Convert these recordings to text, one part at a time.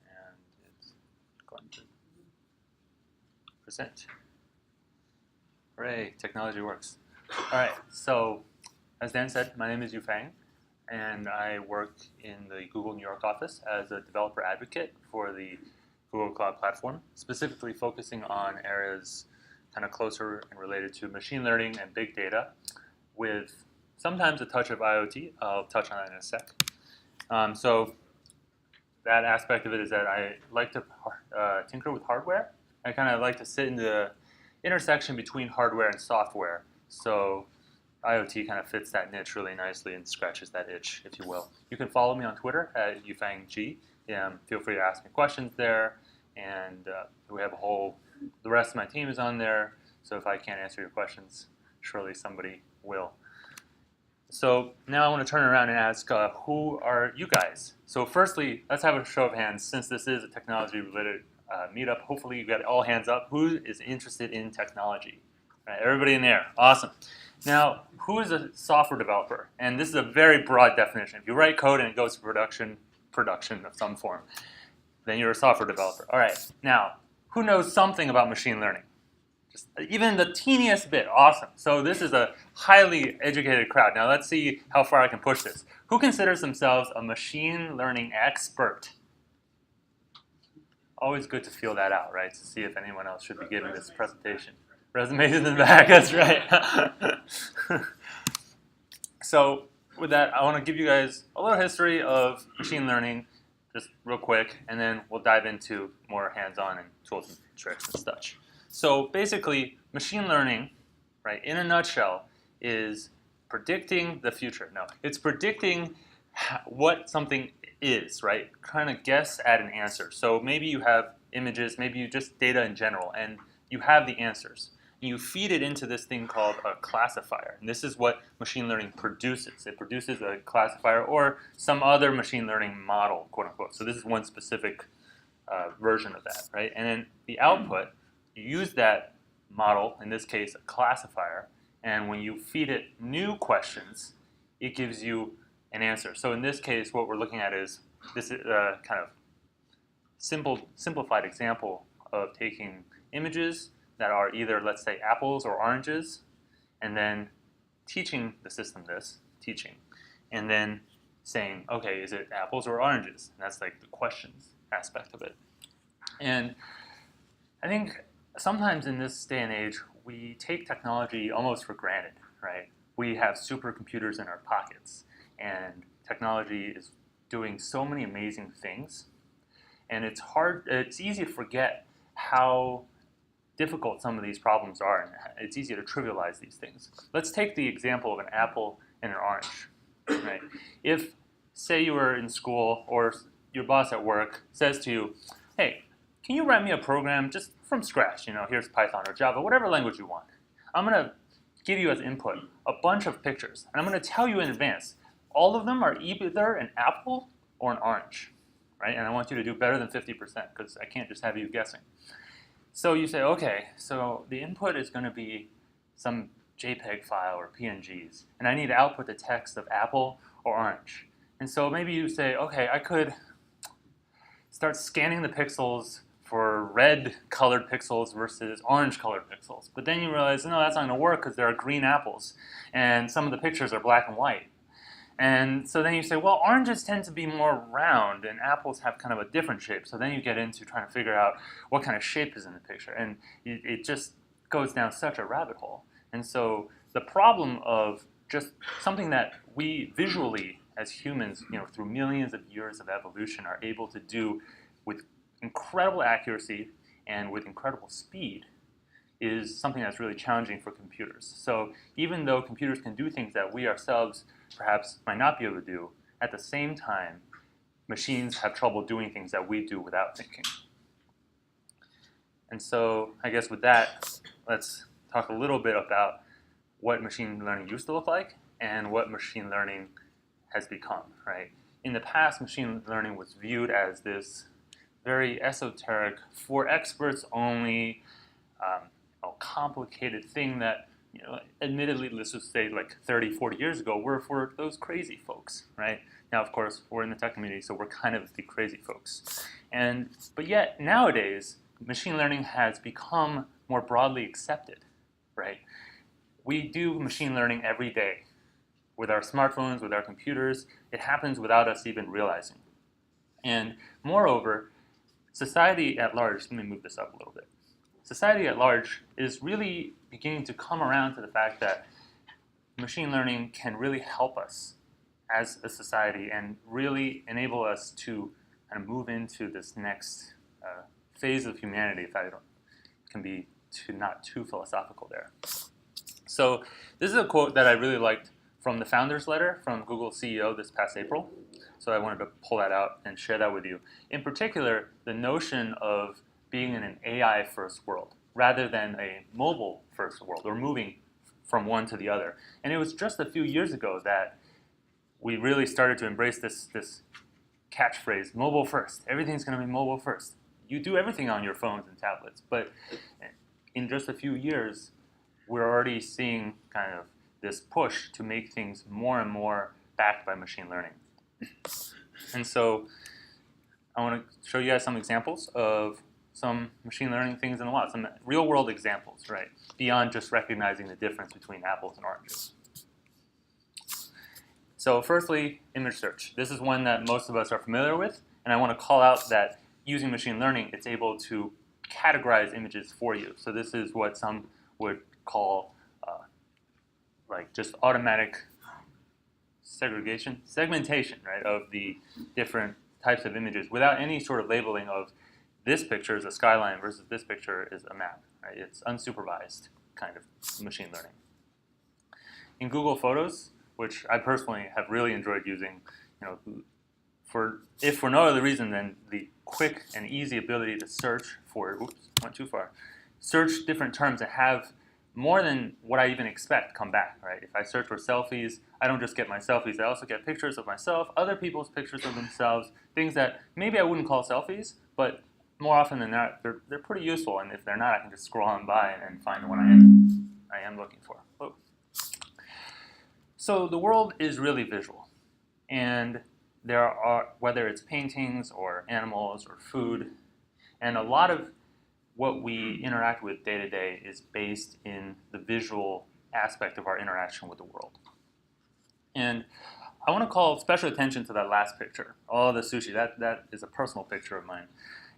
And it's going to present. Hooray, technology works. All right, so as Dan said, my name is Yufang, and I work in the Google New York office as a developer advocate for the Google Cloud Platform, specifically focusing on areas kind of closer and related to machine learning and big data, with sometimes a touch of IoT. I'll touch on that in a sec. So that aspect of it is that I like to tinker with hardware. I kind of like to sit in the intersection between hardware and software. So IoT kind of fits that niche really nicely and scratches that itch, if you will. You can follow me on Twitter at UfangG. Feel free to ask me questions there. And we have the rest of my team is on there. So if I can't answer your questions, surely somebody will. So now I want to turn around and ask, who are you guys? So firstly, let's have a show of hands. Since this is a technology-related meetup, hopefully you got all hands up. Who is interested in technology? All right, everybody in there. Awesome. Now, who is a software developer? And this is a very broad definition. If you write code and it goes to production of some form, then you're a software developer. All right. Now, who knows something about machine learning? Just even the teeniest bit. Awesome. So this is a highly educated crowd. Now let's see how far I can push this. Who considers themselves a machine learning expert? Always good to feel that out, right? To see if anyone else should be giving this presentation. Resumes in the back, that's right. So with that, I want to give you guys a little history of machine learning, just real quick, and then we'll dive into more hands-on and tools and tricks and such. So basically, machine learning, right, in a nutshell, is predicting the future. No, it's predicting what something is, right? Kind of guess at an answer. So maybe you have images, maybe you just data in general, and you have the answers. And you feed it into this thing called a classifier. And this is what machine learning produces. It produces a classifier or some other machine learning model, quote unquote. So this is one specific version of that, right? And then the output, you use that model, in this case a classifier, and when you feed it new questions, it gives you an answer. So in this case, what we're looking at is this kind of simplified example of taking images that are either, let's say, apples or oranges, and then teaching the system this, and then saying, okay, is it apples or oranges? And that's like the questions aspect of it. And I think sometimes in this day and age, we take technology almost for granted, right? We have supercomputers in our pockets, and technology is doing so many amazing things. And it's easy to forget how difficult some of these problems are, and it's easy to trivialize these things. Let's take the example of an apple and an orange, right? If, say you were in school or your boss at work says to you, hey, can you write me a program just from scratch? Here's Python or Java, whatever language you want. I'm going to give you as input a bunch of pictures, and I'm going to tell you in advance, all of them are either an apple or an orange, right? And I want you to do better than 50% because I can't just have you guessing. So you say, okay, so the input is going to be some JPEG file or PNGs, and I need to output the text of apple or orange. And so maybe you say, okay, I could start scanning the pixels for red-colored pixels versus orange-colored pixels. But then you realize, no, that's not going to work because there are green apples, and some of the pictures are black and white. And so then you say, well, oranges tend to be more round, and apples have kind of a different shape. So then you get into trying to figure out what kind of shape is in the picture. And it just goes down such a rabbit hole. And so the problem of just something that we visually, as humans, through millions of years of evolution, are able to do with incredible accuracy and with incredible speed is something that's really challenging for computers. So even though computers can do things that we ourselves perhaps might not be able to do, at the same time, machines have trouble doing things that we do without thinking. And so I guess with that, let's talk a little bit about what machine learning used to look like and what machine learning has become, right? In the past, machine learning was viewed as this very esoteric, for experts only, complicated thing that, admittedly, let's just say like 30, 40 years ago, were for those crazy folks, right? Now, of course, we're in the tech community, so we're kind of the crazy folks. But yet, nowadays, machine learning has become more broadly accepted, right? We do machine learning every day with our smartphones, with our computers. It happens without us even realizing. And moreover, society at large, let me move this up a little bit. Society at large is really beginning to come around to the fact that machine learning can really help us as a society and really enable us to kind of move into this next phase of humanity, if I can be not too philosophical there. So this is a quote that I really liked from the founder's letter from Google's CEO this past April. So I wanted to pull that out and share that with you. In particular, the notion of being in an AI-first world rather than a mobile-first world, or moving from one to the other. And it was just a few years ago that we really started to embrace this catchphrase, mobile first. Everything's going to be mobile first. You do everything on your phones and tablets, but in just a few years, we're already seeing kind of this push to make things more and more backed by machine learning. And so I want to show you guys some examples of some machine learning things in the wild, some real world examples, right? Beyond just recognizing the difference between apples and oranges. So firstly, image search. This is one that most of us are familiar with, and I want to call out that using machine learning, it's able to categorize images for you. So this is what some would call like just automatic segmentation, right, of the different types of images without any sort of labeling of this picture is a skyline versus this picture is a map, right? It's unsupervised kind of machine learning. In Google Photos, which I personally have really enjoyed using, if for no other reason than the quick and easy ability to search for, went too far, search different terms and have more than what I even expect come back, right? If I search for selfies, I don't just get my selfies, I also get pictures of myself, other people's pictures of themselves, things that maybe I wouldn't call selfies, but more often than not, they're pretty useful, and if they're not, I can just scroll on by and find the one I am looking for. Whoa. So the world is really visual, and there are, whether it's paintings or animals or food, and a lot of what we interact with day to day is based in the visual aspect of our interaction with the world. And I want to call special attention to that last picture, all the sushi. That is a personal picture of mine.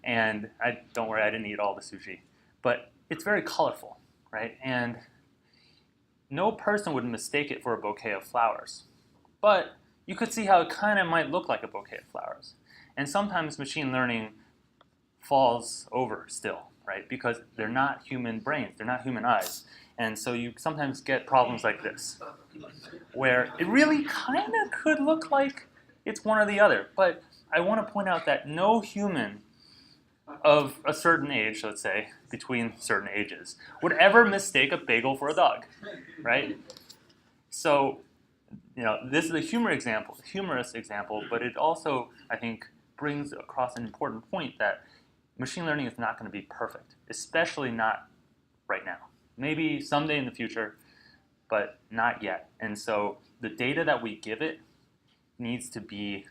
And don't worry, I didn't eat all the sushi. But it's very colorful, right? And no person would mistake it for a bouquet of flowers. But you could see how it kind of might look like a bouquet of flowers. And sometimes machine learning falls over still, right? Because they're not human brains, they're not human eyes. And so you sometimes get problems like this, where it really kind of could look like it's one or the other. But I want to point out that no human of a certain age, let's say, between certain ages, would ever mistake a bagel for a dog, right? So, this is a humorous example, but it also, I think, brings across an important point that machine learning is not going to be perfect, especially not right now. Maybe someday in the future, but not yet. And so the data that we give it needs to be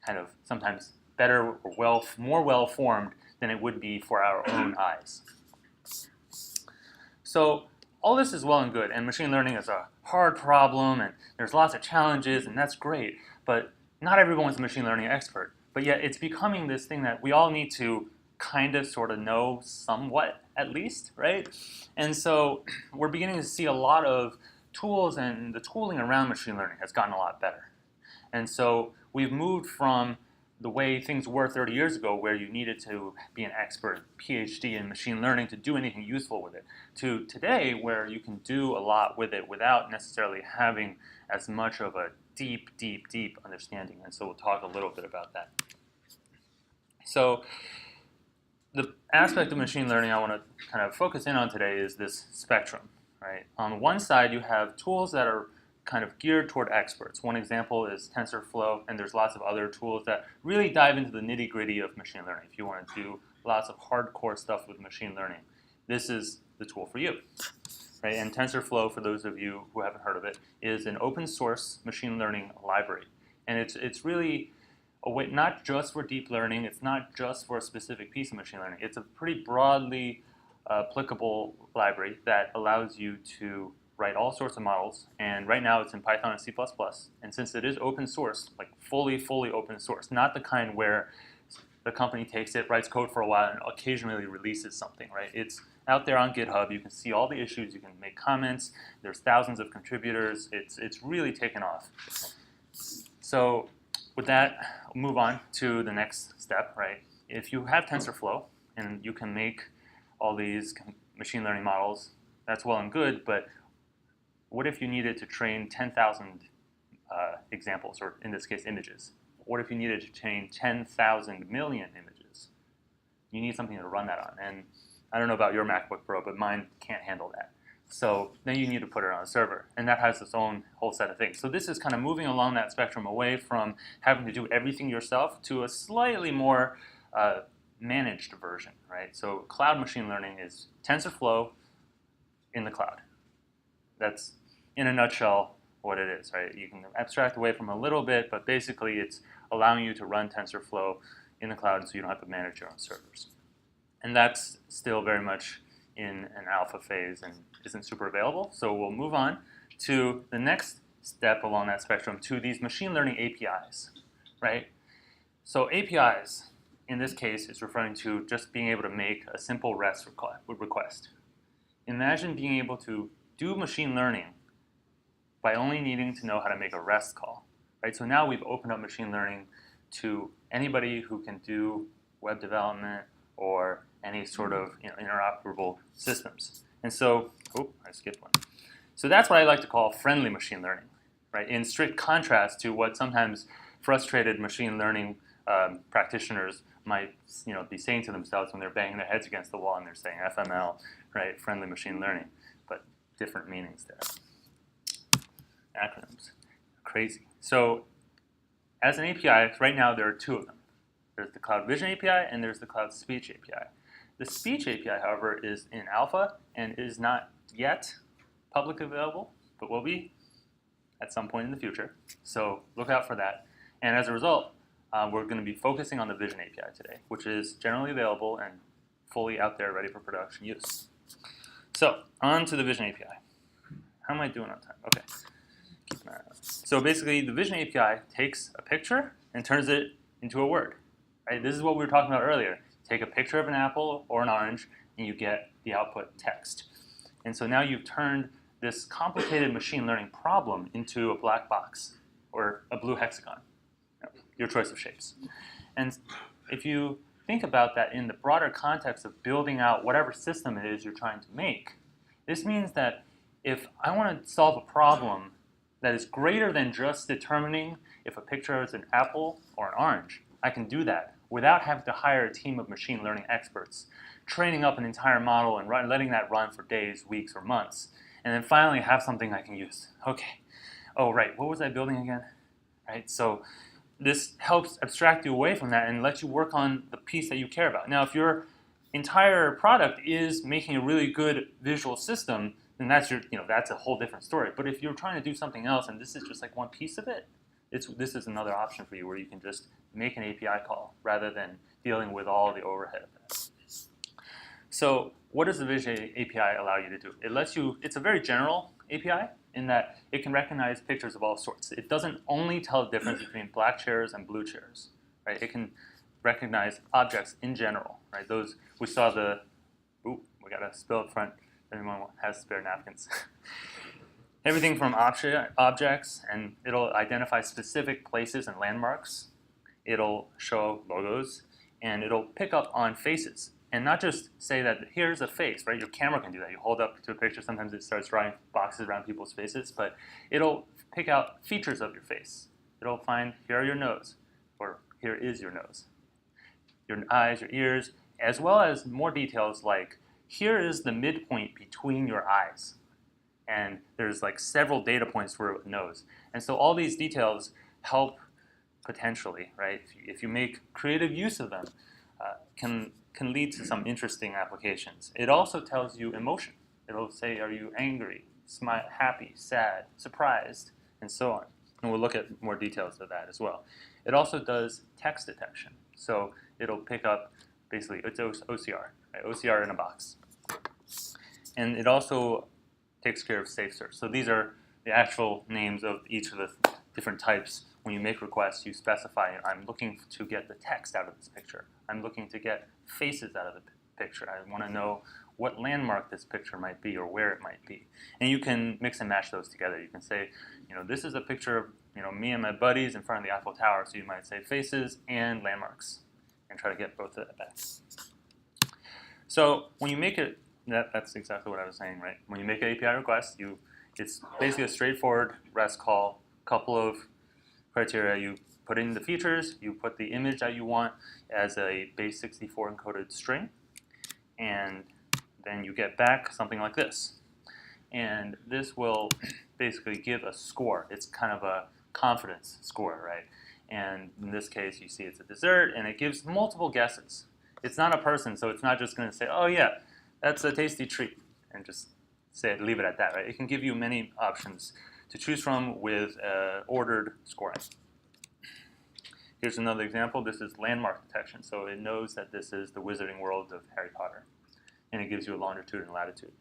kind of sometimes better or more well-formed than it would be for our own eyes. So all this is well and good, and machine learning is a hard problem, and there's lots of challenges, and that's great, but not everyone's a machine learning expert. But yet it's becoming this thing that we all need to kind of sort of know somewhat, at least, right? And so we're beginning to see a lot of tools, and the tooling around machine learning has gotten a lot better. And so we've moved from the way things were 30 years ago, where you needed to be an expert, PhD in machine learning to do anything useful with it, to today where you can do a lot with it without necessarily having as much of a deep understanding. And so we'll talk a little bit about that. So the aspect of machine learning I want to kind of focus in on today is this spectrum, right? On one side, you have tools that are kind of geared toward experts. One example is TensorFlow, and there's lots of other tools that really dive into the nitty-gritty of machine learning. If you want to do lots of hardcore stuff with machine learning, this is the tool for you, right? And TensorFlow, for those of you who haven't heard of it, is an open source machine learning library. And it's really a way, not just for deep learning, it's not just for a specific piece of machine learning. It's a pretty broadly applicable library that allows you to write all sorts of models. And right now it's in Python and C++. And since it is open source, like fully open source, not the kind where the company takes it, writes code for a while, and occasionally releases something, right? It's out there on GitHub. You can see all the issues. You can make comments. There's thousands of contributors. It's really taken off. So with that, we'll move on to the next step, right? If you have TensorFlow and you can make all these machine learning models, that's well and good, but what if you needed to train 10,000 examples, or in this case, images? What if you needed to train 10,000 million images? You need something to run that on. And I don't know about your MacBook Pro, but mine can't handle that. So then you need to put it on a server. And that has its own whole set of things. So this is kind of moving along that spectrum away from having to do everything yourself to a slightly more managed version, right? So cloud machine learning is TensorFlow in the cloud. That's, in a nutshell, what it is, right? You can abstract away from a little bit, but basically it's allowing you to run TensorFlow in the cloud so you don't have to manage your own servers. And that's still very much in an alpha phase and isn't super available. So we'll move on to the next step along that spectrum, to these machine learning APIs, right? So APIs, in this case, is referring to just being able to make a simple REST request. Imagine being able to do machine learning by only needing to know how to make a REST call, right? So now we've opened up machine learning to anybody who can do web development or any sort of interoperable systems. And so, I skipped one. So that's what I like to call friendly machine learning, right? In strict contrast to what sometimes frustrated machine learning practitioners might be saying to themselves when they're banging their heads against the wall and they're saying FML, right? Friendly machine learning, but different meanings there. Acronyms, crazy. So as an API, right now there are two of them. There's the Cloud Vision API and there's the Cloud Speech API. The Speech API, however, is in alpha and is not yet publicly available, but will be at some point in the future. So look out for that. And as a result, we're going to be focusing on the Vision API today, which is generally available and fully out there ready for production use. So on to the Vision API. How am I doing on time? Okay. Keep an eye on it. So basically, the Vision API takes a picture and turns it into a word. Right? This is what we were talking about earlier. Take a picture of an apple or an orange, and you get the output text. And so now you've turned this complicated machine learning problem into a black box or a blue hexagon, your choice of shapes. And if you think about that in the broader context of building out whatever system it is you're trying to make, this means that if I want to solve a problem that is greater than just determining if a picture is an apple or an orange, I can do that without having to hire a team of machine learning experts, training up an entire model and letting that run for days, weeks, or months, and then finally have something I can use. Okay, oh right, what was I building again? Right, so this helps abstract you away from that and let you work on the piece that you care about. Now, if your entire product is making a really good visual system, then that's that's a whole different story. But if you're trying to do something else and this is just like one piece of it, this is another option for you where you can just make an API call rather than dealing with all the overhead of that. So what does the Vision API allow you to do? It lets you, it's a very general API in that it can recognize pictures of all sorts. It doesn't only tell the difference between black chairs and blue chairs, right? It can recognize objects in general, right? Those, we saw the, we got a spill up front. Anyone has spare napkins. Everything from objects, and it'll identify specific places and landmarks. It'll show logos, and it'll pick up on faces. And not just say that here's a face, right? Your camera can do that. You hold up to a picture, sometimes it starts drawing boxes around people's faces, but it'll pick out features of your face. It'll find, here are your nose, or here is your nose. Your eyes, your ears, as well as more details like, here is the midpoint between your eyes. And there's like several data points for a nose. And so all these details help potentially, right? If you make creative use of them, can lead to some interesting applications. It also tells you emotion. It'll say, are you angry, happy, sad, surprised, and so on. And we'll look at more details of that as well. It also does text detection. So it'll pick up, basically, it's OCR, right? OCR in a box. And it also takes care of safe search. So these are the actual names of each of the different types. When you make requests, you specify, I'm looking to get the text out of this picture. I'm looking to get faces out of the picture. I want to know what landmark this picture might be or where it might be. And you can mix and match those together. You can say, this is a picture of me and my buddies in front of the Eiffel Tower. So you might say faces and landmarks and try to get both of that back. So when you make it, that's exactly what I was saying, right? When you make an API request, it's basically a straightforward REST call, couple of criteria. You put in the features, you put the image that you want as a base 64 encoded string, and then you get back something like this. And this will basically give a score. It's kind of a confidence score, right? And in this case, you see it's a dessert, and it gives multiple guesses. It's not a person, so it's not just going to say, oh yeah, that's a tasty treat, and just leave it at that, right? It can give you many options to choose from with ordered scoring. Here's another example. This is landmark detection. So it knows that this is the wizarding world of Harry Potter, and it gives you a longitude and latitude.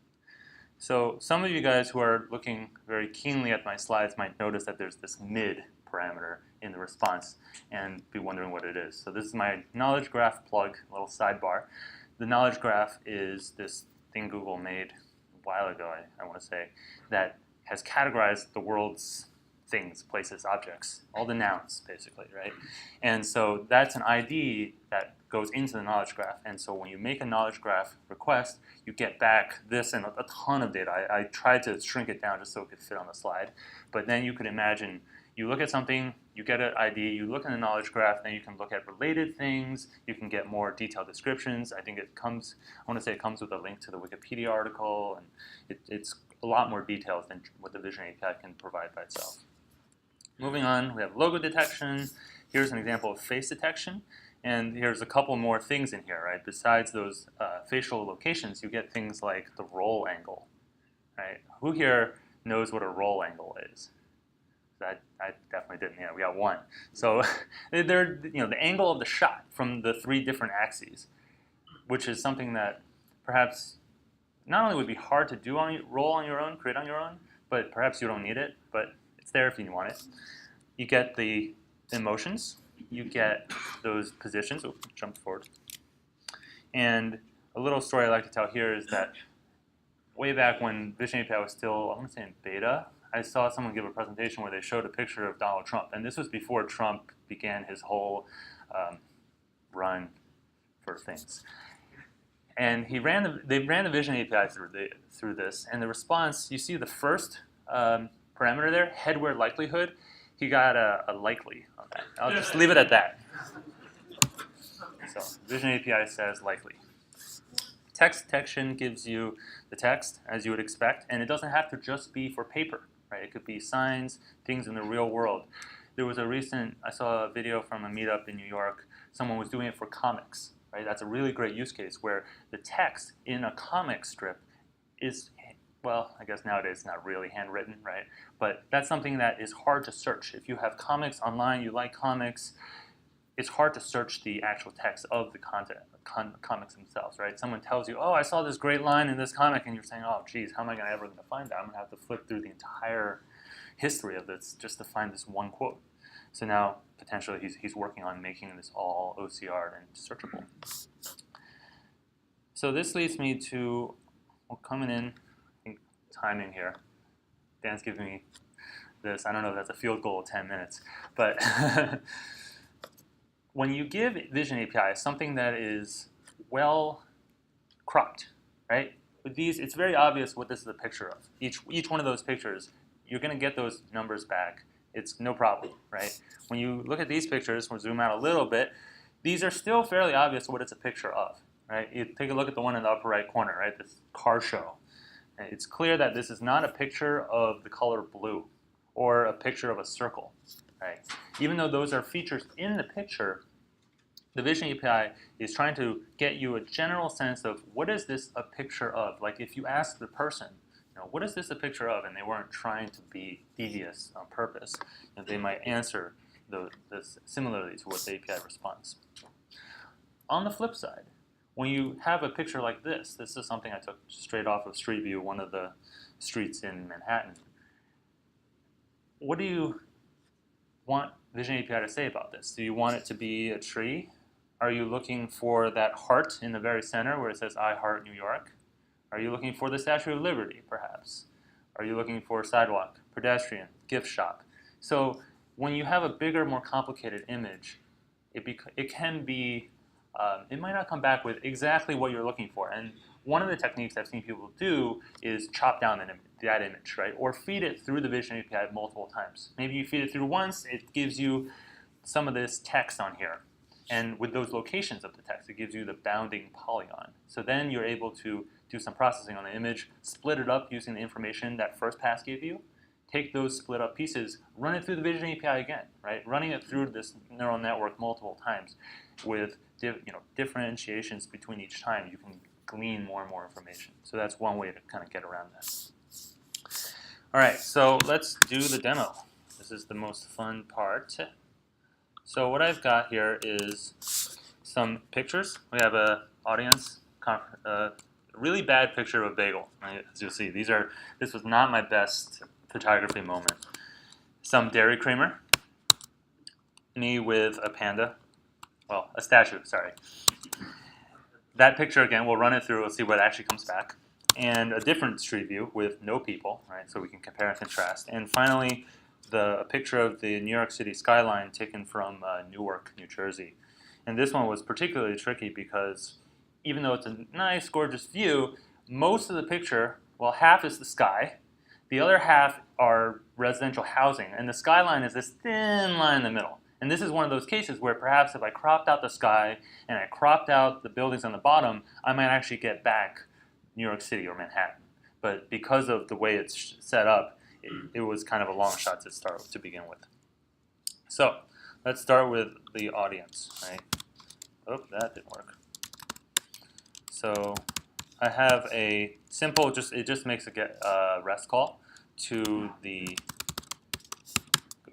So some of you guys who are looking very keenly at my slides might notice that there's this mid parameter in the response and be wondering what it is. So this is my knowledge graph plug, a little sidebar. The knowledge graph is this thing Google made a while ago, I want to say, that has categorized the world's things, places, objects, all the nouns, basically, right? And so that's an ID that goes into the knowledge graph. And so when you make a knowledge graph request, you get back this and a ton of data. I tried to shrink it down just so it could fit on the slide. But then you could imagine you look at something, you get an ID, you look in the knowledge graph, then you can look at related things, you can get more detailed descriptions. I think it comes with a link to the Wikipedia article, and it's a lot more detailed than what the Vision API can provide by itself. Moving on, we have logo detection. Here's an example of face detection. And here's a couple more things in here, right? Besides those facial locations, you get things like the roll angle, right? Who here knows what a roll angle is? I definitely didn't. Yeah, we got one. So they're the angle of the shot from the three different axes, which is something that perhaps not only would be hard to do roll on your own, create on your own, but perhaps you don't need it, but it's there if you want it. You get the emotions, you get those positions. Oh, jump forward. And a little story I like to tell here is that way back when Vision API was still, I want to say in beta, I saw someone give a presentation where they showed a picture of Donald Trump, and this was before Trump began his whole run for things. And they ran the Vision API through this, and the response, you see the first parameter there, headwear likelihood, he got a likely on that. I'll just leave it at that. So Vision API says likely. Text detection gives you the text as you would expect, and it doesn't have to just be for paper, right? It could be signs, things in the real world. There was I saw a video from a meetup in New York. Someone was doing it for comics, right? That's a really great use case where the text in a comic strip is, well, I guess nowadays it's not really handwritten, right? But that's something that is hard to search. If you have comics online, you like comics, it's hard to search the actual text of the content, comics themselves, right? Someone tells you, oh, I saw this great line in this comic, and you're saying, oh, geez, how am I ever going to find that? I'm going to have to flip through the entire history of this just to find this one quote. So now, potentially, he's working on making this all OCR'd and searchable. So this leads me to, well, coming in, I think, timing here. Dan's giving me this. I don't know if that's a field goal of 10 minutes, but when you give Vision API something that is well cropped, right? With these, it's very obvious what this is a picture of. Each one of those pictures, you're going to get those numbers back. It's no problem, right? When you look at these pictures, we'll zoom out a little bit, these are still fairly obvious what it's a picture of, right? You take a look at the one in the upper right corner, right? This car show. It's clear that this is not a picture of the color blue or a picture of a circle, right? Even though those are features in the picture, the Vision API is trying to get you a general sense of what is this a picture of? Like if you ask the person, what is this a picture of? And they weren't trying to be devious on purpose. They might answer this similarly to what the API responds. On the flip side, when you have a picture like this is something I took straight off of Street View, one of the streets in Manhattan. What do you want Vision API to say about this? Do you want it to be a tree? Are you looking for that heart in the very center where it says, I heart New York? Are you looking for the Statue of Liberty, perhaps? Are you looking for sidewalk, pedestrian, gift shop? So when you have a bigger, more complicated image, it can be, it might not come back with exactly what you're looking for. And one of the techniques I've seen people do is chop down that image, right? Or feed it through the Vision API multiple times. Maybe you feed it through once, it gives you some of this text on here. And with those locations of the text, it gives you the bounding polygon. So then you're able to do some processing on the image, split it up using the information that first pass gave you, take those split up pieces, run it through the Vision API again, right? Running it through this neural network multiple times with differentiations between each time, you can glean more and more information. So that's one way to kind of get around that. All right, so let's do the demo. This is the most fun part. So what I've got here is some pictures. We have an audience, a really bad picture of a bagel. Right? As you'll see, this was not my best photography moment. Some dairy creamer, me with a panda, well, a statue, sorry. That picture again, we'll run it through, we'll see what actually comes back. And a different street view with no people, right? So we can compare and contrast. And finally, a picture of the New York City skyline taken from Newark, New Jersey. And this one was particularly tricky because even though it's a nice, gorgeous view, most of the picture, well, half is the sky, the other half are residential housing, and the skyline is this thin line in the middle. And this is one of those cases where perhaps if I cropped out the sky and I cropped out the buildings on the bottom, I might actually get back New York City or Manhattan. But because of the way it's set up, it was kind of a long shot to begin with. So let's start with the audience, right? Oh, that didn't work. So I have a simple, it just makes a REST call to the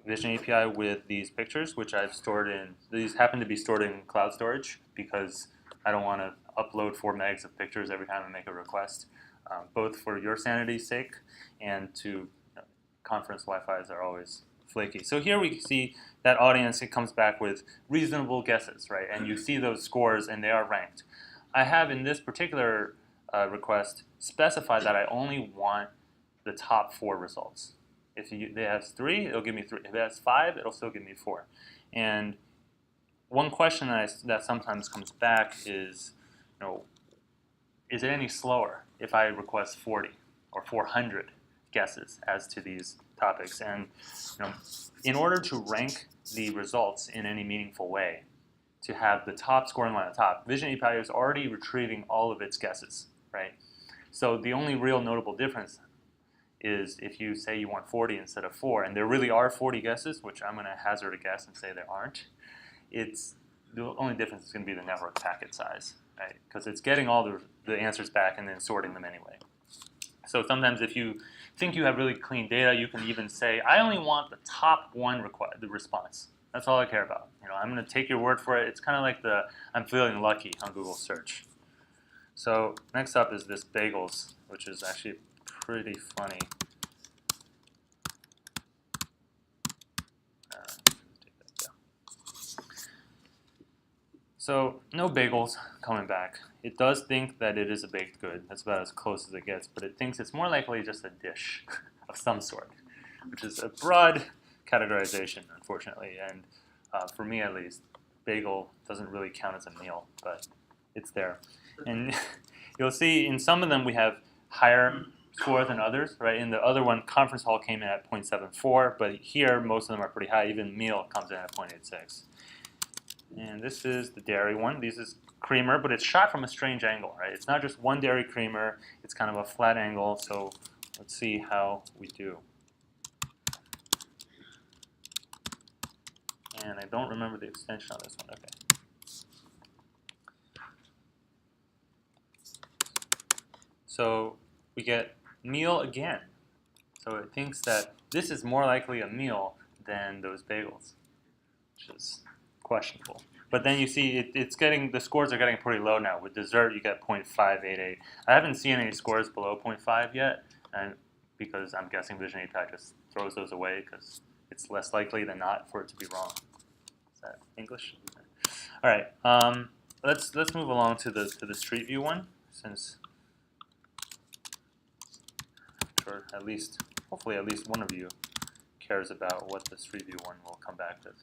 Vision API with these pictures, which I've stored in, these happen to be stored in cloud storage because I don't want to upload 4 megs of pictures every time I make a request, both for your sanity's sake and to conference Wi-Fi's are always flaky. So here we see that audience, it comes back with reasonable guesses, right? And you see those scores and they are ranked. I have in this particular request specified that I only want the top 4 results. If it has 3, it'll give me 3. If it has 5, it'll still give me 4. And one question that sometimes comes back is, is it any slower if I request 40 or 400 guesses as to these topics? And in order to rank the results in any meaningful way, to have the top scoring line at the top, Vision API is already retrieving all of its guesses, right? So the only real notable difference is if you say you want 40 instead of 4, and there really are 40 guesses, which I'm going to hazard a guess and say there aren't, the only difference is going to be the network packet size, right? Because it's getting all the answers back and then sorting them anyway. So sometimes if you think you have really clean data, you can even say, I only want the top 1 the response. That's all I care about. I'm going to take your word for it. It's kind of like the I'm feeling lucky on Google search. So next up is this bagels, which is actually pretty funny. So no bagels coming back. It does think that it is a baked good. That's about as close as it gets, but it thinks it's more likely just a dish of some sort, which is a broad categorization, unfortunately. And for me, at least, bagel doesn't really count as a meal, but it's there. And you'll see in some of them we have higher score than others, right? In the other one, conference hall came in at 0.74, but here most of them are pretty high. Even meal comes in at 0.86. And this is the dairy one. This is creamer, but it's shot from a strange angle, right? It's not just one dairy creamer. It's kind of a flat angle. So let's see how we do. And I don't remember the extension on this one. Okay. So we get meal again. So it thinks that this is more likely a meal than those bagels, which is questionable. But then you see the scores are getting pretty low now. With dessert, you get 0.588. I haven't seen any scores below 0.5 yet, and because I'm guessing Vision API just throws those away because it's less likely than not for it to be wrong. Is that English? All right. Let's move along to the Street View one, since I'm sure hopefully at least one of you cares about what the Street View one will come back with.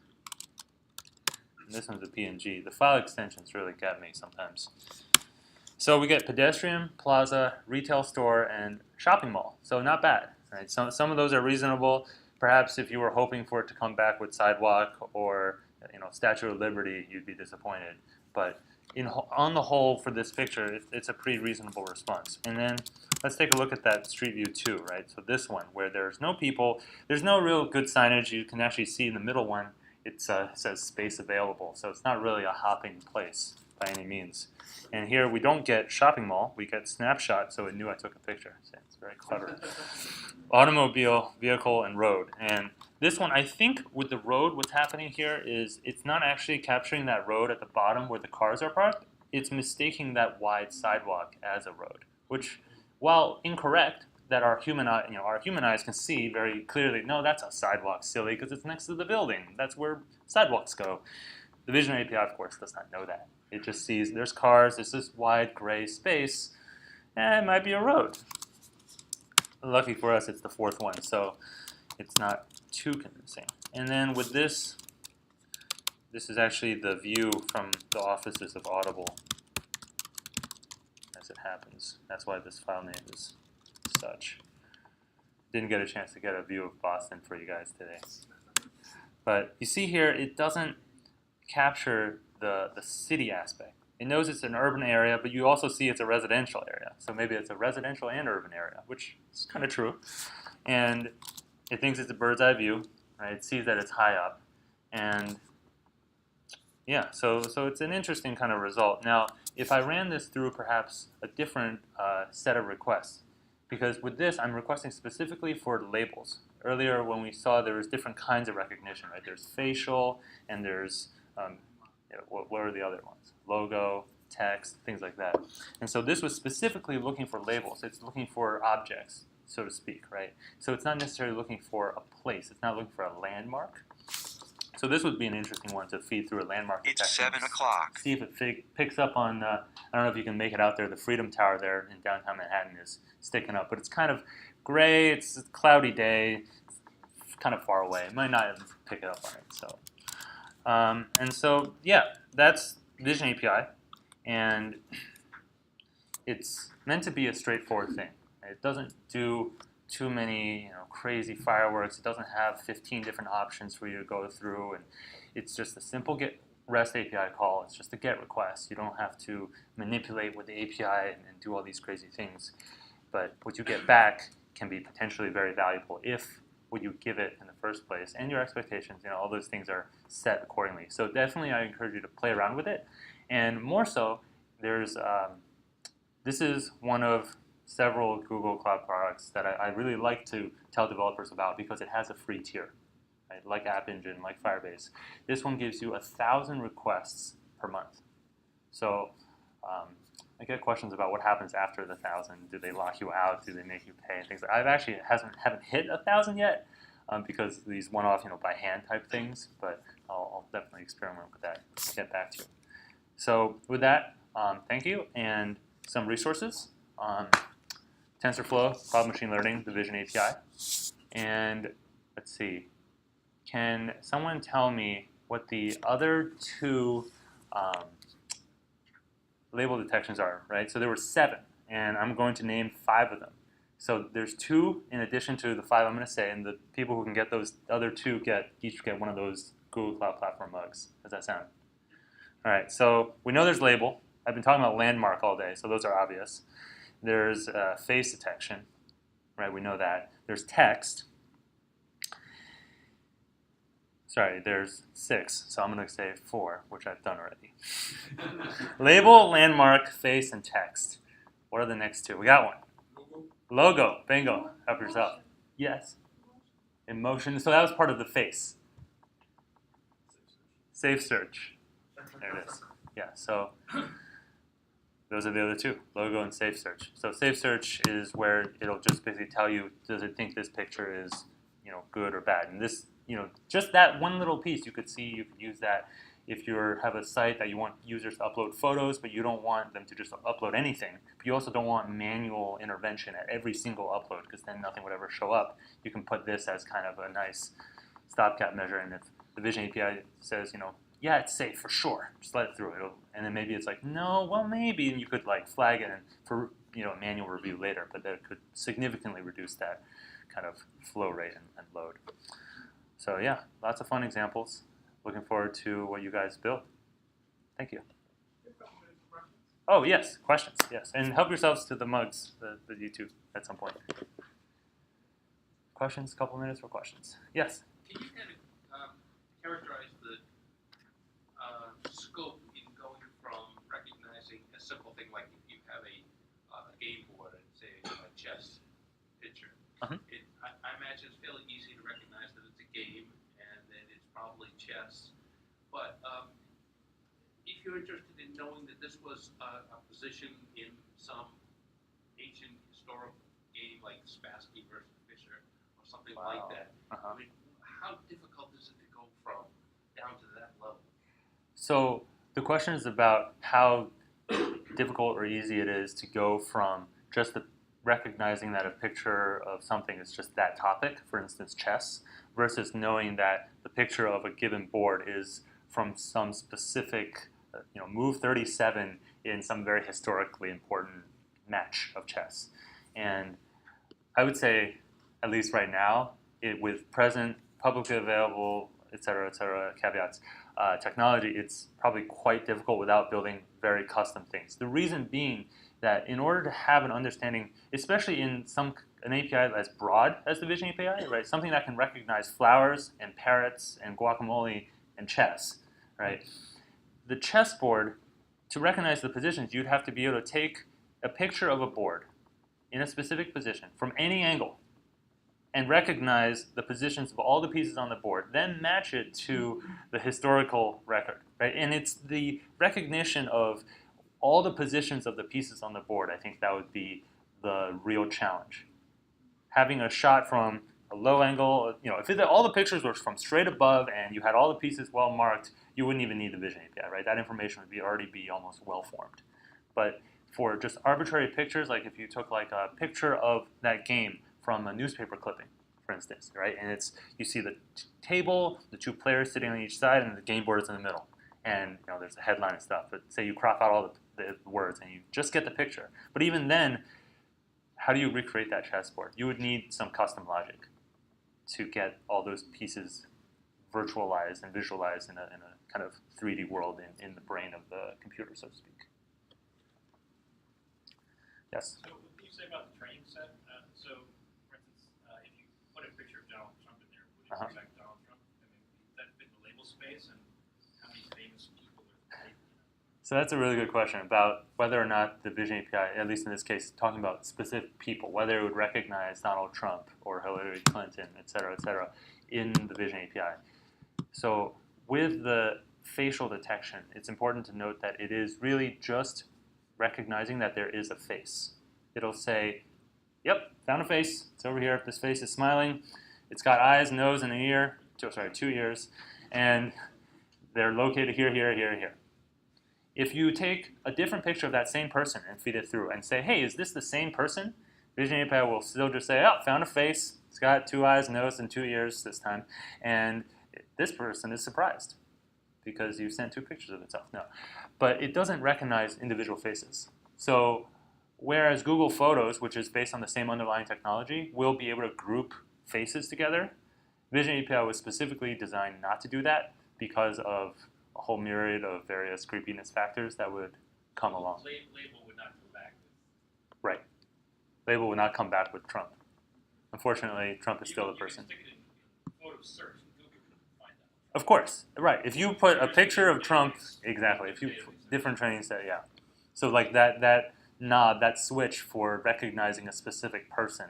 And this one's a PNG. The file extensions really get me sometimes. So we get pedestrian, plaza, retail store, and shopping mall. So not bad, right? Some of those are reasonable. Perhaps if you were hoping for it to come back with sidewalk or Statue of Liberty, you'd be disappointed. But on the whole, for this picture, it's a pretty reasonable response. And then let's take a look at that Street View 2, right? So this one, where there's no people, there's no real good signage. You can actually see in the middle one, it says space available. So it's not really a hopping place by any means. And here we don't get shopping mall, we get snapshot, so it knew I took a picture. So it's very clever. Automobile, vehicle, and road. And this one, I think with the road, what's happening here is it's not actually capturing that road at the bottom where the cars are parked. It's mistaking that wide sidewalk as a road, which, while incorrect, that our human eyes can see very clearly, no, that's a sidewalk, silly, because it's next to the building. That's where sidewalks go. The Vision API, of course, does not know that. It just sees there's cars, there's this wide gray space, and it might be a road. Lucky for us, it's the fourth one, so it's not too convincing. And then with this is actually the view from the offices of Audible, as it happens. That's why this file name is such. Didn't get a chance to get a view of Boston for you guys today. But you see here, it doesn't capture the city aspect. It knows it's an urban area, but you also see it's a residential area. So maybe it's a residential and urban area, which is kind of true. And it thinks it's a bird's eye view, right? It sees that it's high up. And yeah, so it's an interesting kind of result. Now, if I ran this through perhaps a different set of requests, because with this, I'm requesting specifically for labels. Earlier, when we saw there was different kinds of recognition, right? There's facial, and there's what are the other ones? Logo, text, things like that. And so this was specifically looking for labels. It's looking for objects, so to speak, right? So it's not necessarily looking for a place. It's not looking for a landmark. So this would be an interesting one to feed through a landmark detection. It's 7 o'clock. See if it picks up on, I don't know if you can make it out there, the Freedom Tower there in downtown Manhattan is sticking up. But it's kind of gray, it's a cloudy day, it's kind of far away. It might not even pick it up on it. So. And so, yeah, that's Vision API, and it's meant to be a straightforward thing. It doesn't do too many, crazy fireworks. It doesn't have 15 different options for you to go through, and it's just a simple GET REST API call. It's just a GET request. You don't have to manipulate with the API and do all these crazy things. But what you get back can be potentially very valuable if what you give it in the first place and your expectations, all those things are set accordingly. So definitely I encourage you to play around with it. And more so, this is one of several Google Cloud products that I really like to tell developers about because it has a free tier, right? Like App Engine, like Firebase. This one gives you 1,000 requests per month. So I get questions about what happens after the 1,000. Do they lock you out? Do they make you pay? And things like that. I've actually haven't hit 1,000 yet because these one-off, by hand type things. But I'll definitely experiment with that. Get back to you. So with that, thank you, and some resources: TensorFlow, Cloud Machine Learning, the Vision API, and let's see. Can someone tell me what the other two label detections are, right? So there were 7, and I'm going to name 5 of them. So there's 2 in addition to the 5 I'm going to say, and the people who can get those other 2 each get one of those Google Cloud Platform mugs. Does that sound? All right, so we know there's label. I've been talking about landmark all day, so those are obvious. There's face detection, right? We know that. There's text. Sorry, there's 6, so I'm going to say 4, which I've done already. Label, landmark, face, and text. What are the next 2? We got one. Logo, bingo, help yourself. Yes. Emotion, so that was part of the face. Safe search. There it is. Yeah, so those are the other two, logo and safe search. So safe search is where it'll just basically tell you, does it think this picture is, good or bad? And this, just that one little piece, you could see, you could use that if you have a site that you want users to upload photos, but you don't want them to just upload anything. But you also don't want manual intervention at every single upload, because then nothing would ever show up. You can put this as kind of a nice stopgap measure, and if the Vision API says, yeah, it's safe for sure, just let it through. And then maybe it's like, no, well, maybe, and you could like flag it for manual review later, but that could significantly reduce that kind of flow rate and load. So yeah, lots of fun examples. Looking forward to what you guys build. Thank you. Oh yes, questions, yes. And help yourselves to the mugs, the YouTube at some point. Questions, couple minutes for questions. Yes? Can you kind of characterize the scope in going from recognizing a simple thing like if you have a game board and say a chess picture, I imagine it's fairly easy to recognize that it's a game and that it's probably chess. But if you're interested in knowing that this was a position in some ancient historical game like Spassky versus Fischer or something like that, I mean, how difficult is it to go from down to that level? So the question is about how difficult or easy it is to go from just recognizing that a picture of something is just that topic, for instance, chess, versus knowing that the picture of a given board is from some specific, move 37 in some very historically important match of chess. And I would say, at least right now, with present publicly available, et cetera, caveats, technology, it's probably quite difficult without building very custom things. The reason being that in order to have an understanding, especially in an API as broad as the Vision API, right? Something that can recognize flowers and parrots and guacamole and chess, right? The chessboard, to recognize the positions, you'd have to be able to take a picture of a board in a specific position from any angle and recognize the positions of all the pieces on the board, then match it to the historical record, right? And it's the recognition of all the positions of the pieces on the board. I think that would be the real challenge. Having a shot from a low angle, if all the pictures were from straight above and you had all the pieces well marked, you wouldn't even need the Vision API, right? That information would already be almost well formed. But for just arbitrary pictures, like if you took like a picture of that game from a newspaper clipping, for instance, right? And you see the table, the two players sitting on each side, and the game board is in the middle. And there's a headline and stuff. But say you crop out all the words and you just get the picture. But even then, how do you recreate that chessboard? You would need some custom logic to get all those pieces virtualized and visualized in a kind of 3D world in the brain of the computer, so to speak. Yes? So what can you say about the training set? So, for instance, if you put a picture of Donald Trump in there, would it expect Donald Trump? I mean, would that fit the label space? And how many famous people are there? So that's a really good question about whether or not the Vision API, at least in this case, talking about specific people, whether it would recognize Donald Trump or Hillary Clinton, et cetera, in the Vision API. So with the facial detection, it's important to note that it is really just recognizing that there is a face. It'll say, yep, found a face. It's over here. This face is smiling. It's got eyes, nose, and an ear. 2 ears. And they're located here, here, here, here. If you take a different picture of that same person and feed it through and say, hey, is this the same person? Vision API will still just say, oh, found a face. It's got 2 eyes, nose, and 2 ears this time. And this person is surprised because you sent 2 pictures of itself. No. But it doesn't recognize individual faces. So whereas Google Photos, which is based on the same underlying technology, will be able to group faces together, Vision API was specifically designed not to do that because of a whole myriad of various creepiness factors that would come along. Label would not come back with. Right. Label would not come back with Trump. Unfortunately, Trump is still the person. You can stick it in photo search, and Google can find that. Of course, right. If you put a picture of Trump, exactly. If you different training set, yeah. So like that knob, that switch for recognizing a specific person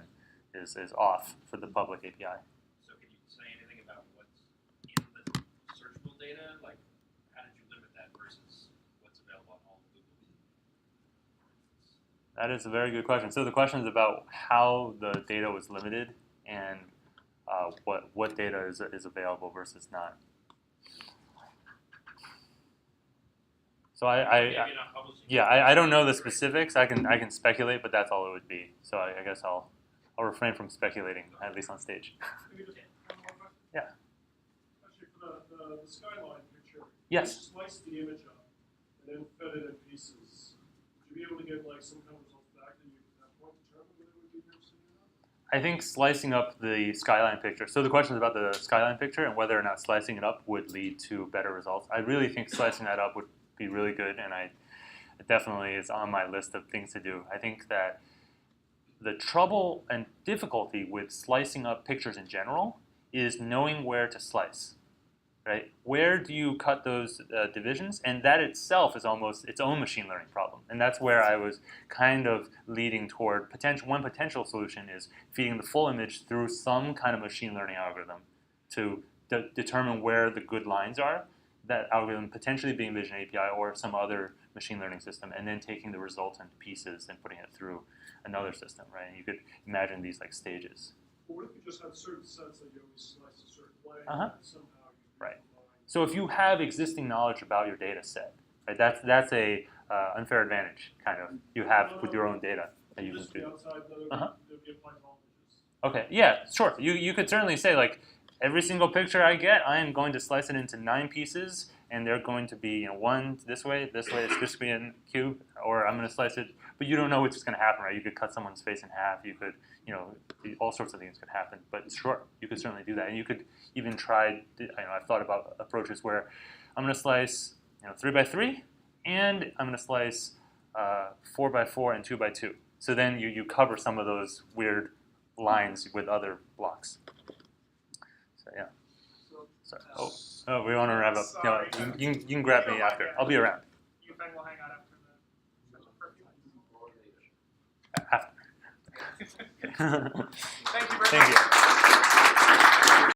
is off for the public API. So can you say anything about what's in the searchable data? Like, how did you limit that versus what's available on all of Google? That is a very good question. So the question is about how the data was limited and what data is available versus not. So Maybe not publishing. yeah, I don't know the specifics. I can speculate, but that's all it would be. So I guess I'll refrain from speculating, at least on stage. Maybe just one more question? Yeah. Actually, for the skyline picture, Yes. you slice the image up and then fed it in pieces. Would you be able to get like some kind of results back that you at that point determine whether it would be interesting or not? I think slicing up the skyline picture. So the question is about the skyline picture and whether or not slicing it up would lead to better results. I really think slicing that up would be really good, and it definitely is on my list of things to do. I think that the trouble and difficulty with slicing up pictures in general is knowing where to slice, right? Where do you cut those divisions? And that itself is almost its own machine learning problem. And that's where I was kind of leading toward one potential solution is feeding the full image through some kind of machine learning algorithm to determine where the good lines are. That algorithm potentially being Vision API or some other machine learning system, and then taking the resultant pieces and putting it through another system, right? And you could imagine these like stages. But what if you just had certain sets that you always slice a certain way Uh-huh. and somehow you Right. combine? So if you have existing knowledge about your data set, right, that's a unfair advantage kind of you have with your own data that you can Just the do. outside that Uh-huh. would be applied to all images. Okay, yeah, sure. You could certainly say like every single picture I get, I am going to slice it into 9 pieces, and they're going to be one this way, it's just be in cube, or I'm going to slice it. But you don't know what's going to happen, right? You could cut someone's face in half. You could, all sorts of things could happen. But sure, you could certainly do that, and you could even try. I've thought about approaches where I'm going to slice, 3 by 3, and I'm going to slice 4 by 4 and 2 by 2. So then you cover some of those weird lines with other blocks. So yeah. Sorry. Oh, we want to wrap up. Sorry. You can grab me after. I'll be around. You think we'll hang out after the After. Thank you very Thank much. you.